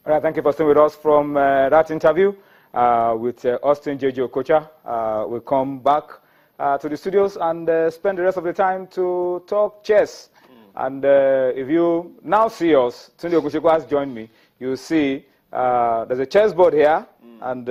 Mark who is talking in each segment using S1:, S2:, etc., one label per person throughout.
S1: All right, thank you for staying with us from that interview with Austin J.J. Okocha. We'll come back to the studios and spend the rest of the time to talk chess. And if you now see us, Tunde Okochukwu has joined me, you'll see there's a chessboard here, and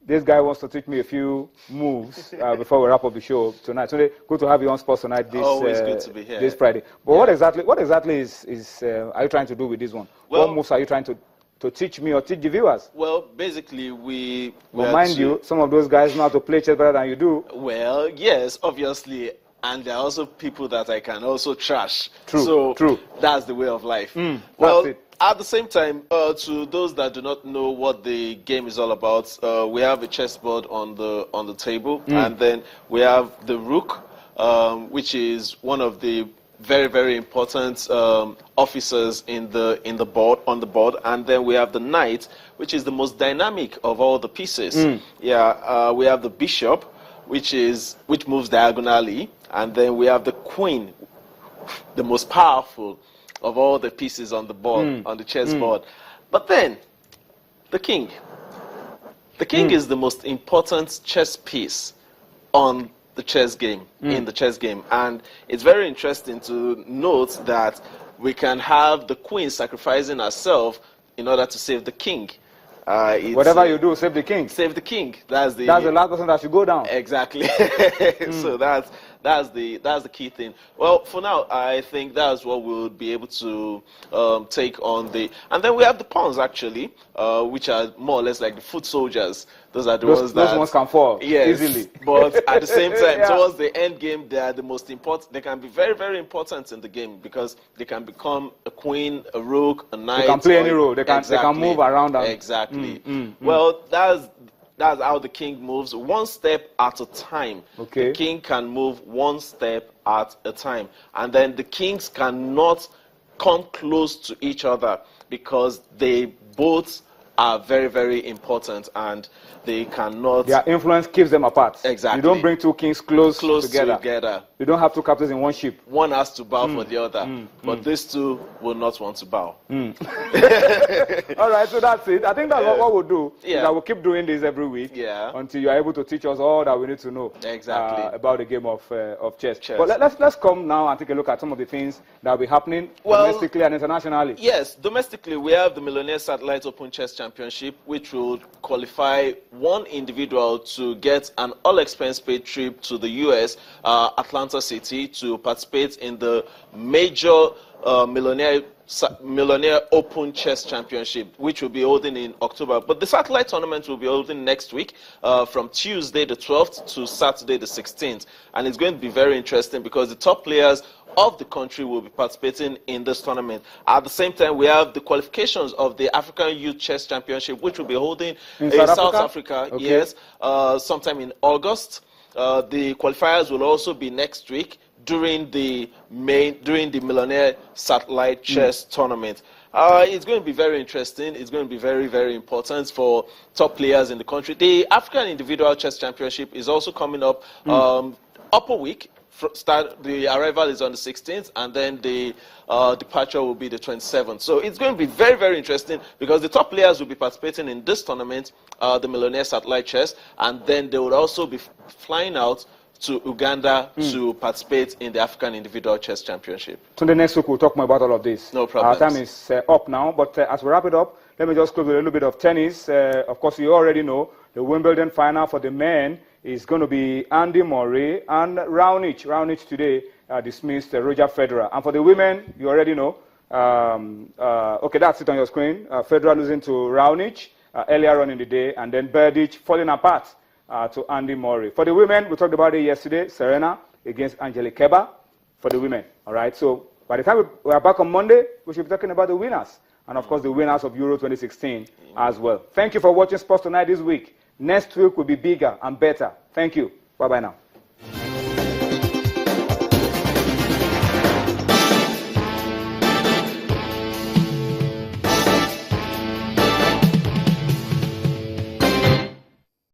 S1: this guy wants to teach me a few moves before we wrap up the show tonight. Tunde, good to have you on Sports Tonight this,
S2: always good to be here.
S1: This Friday. But what exactly is are you trying to do with this one? Well, what moves are you trying to teach me or teach the viewers?
S2: Well, basically, we
S1: mind you, some of those guys know how to play chess better than you do.
S2: Well, yes, obviously. And there are also people that I can also trash.
S1: True,
S2: so
S1: true.
S2: That's the way of life.
S1: Well,
S2: at the same time, to those that do not know what the game is all about, we have a chessboard on the table, and then we have the rook, which is one of the very, very important officers on the board, and then we have the knight, which is the most dynamic of all the pieces. Yeah, we have the bishop, which moves diagonally, and then we have the queen, the most powerful of all the pieces on the board, on the chessboard. But then, the king. The king is the most important chess piece on the chess game, in the chess game. And it's very interesting to note that we can have the queen sacrificing herself in order to save the king.
S1: Whatever you do, save the king.
S2: Save the king. That's the
S1: last person that should go down.
S2: Exactly. So that's the key thing. Well, for now, I think that's what we'll be able to take on the. And then we have the pawns actually, which are more or less like the foot soldiers. Those are the ones that.
S1: Those ones can fall easily.
S2: But at the same time, towards the end game, they are the most important. They can be very, very important in the game because they can become a queen, a rook, a knight.
S1: They can play any role. They can move around.
S2: Exactly. Well, that's how the king moves, one step at a time.
S1: Okay.
S2: The king can move one step at a time. And then the kings cannot come close to each other because they both are very, very important, and they cannot.
S1: Their influence keeps them apart.
S2: Exactly.
S1: You don't bring two kings close
S2: together.
S1: You don't have two captains in one ship.
S2: One has to bow for the other, but these two will not want to bow.
S1: All right, so that's it. I think that's what we'll do. Is that we'll keep doing this every week until you're able to teach us all that we need to know about the game of chess. But let's come now and take a look at some of the things that will be happening domestically and internationally.
S2: Yes, domestically we have the Millionaire Satellite Open Chess Championship, which will qualify one individual to get an all-expense paid trip to the U.S., Atlanta City, to participate in the major Millionaire Open Chess Championship, which will be holding in October. But the satellite tournament will be holding next week, from Tuesday the 12th to Saturday the 16th. And it's going to be very interesting because the top players of the country will be participating in this tournament. At the same time, we have the qualifications of the African Youth Chess Championship, which will be holding in South Africa, yes, sometime in August. The qualifiers will also be next week during the Millionaire Satellite Chess Tournament. It's going to be very interesting. It's going to be very, very important for top players in the country. The African Individual Chess Championship is also coming up upper week. The arrival is on the 16th, and then the departure will be the 27th. So it's going to be very, very interesting because the top players will be participating in this tournament, the Millionaire Satellite Chess, and then they will also be flying out to Uganda to participate in the African Individual Chess Championship.
S1: So the next week we'll talk more about all of this.
S2: No problem.
S1: Our time is up now, but as we wrap it up, let me just close with a little bit of tennis. Of course, you already know the Wimbledon final for the men is going to be Andy Murray and Raonic. Raonic today dismissed Roger Federer. And for the women, you already know. Okay, that's it on your screen. Federer losing to Raonic earlier on in the day, and then Berdych falling apart to Andy Murray. For the women, we talked about it yesterday. Serena against Angelique Kerber for the women. All right, so by the time we are back on Monday, we should be talking about the winners. And of course, the winners of Euro 2016 as well. Thank you for watching Sports Tonight this week. Next week will be bigger and better. Thank you. Bye-bye now.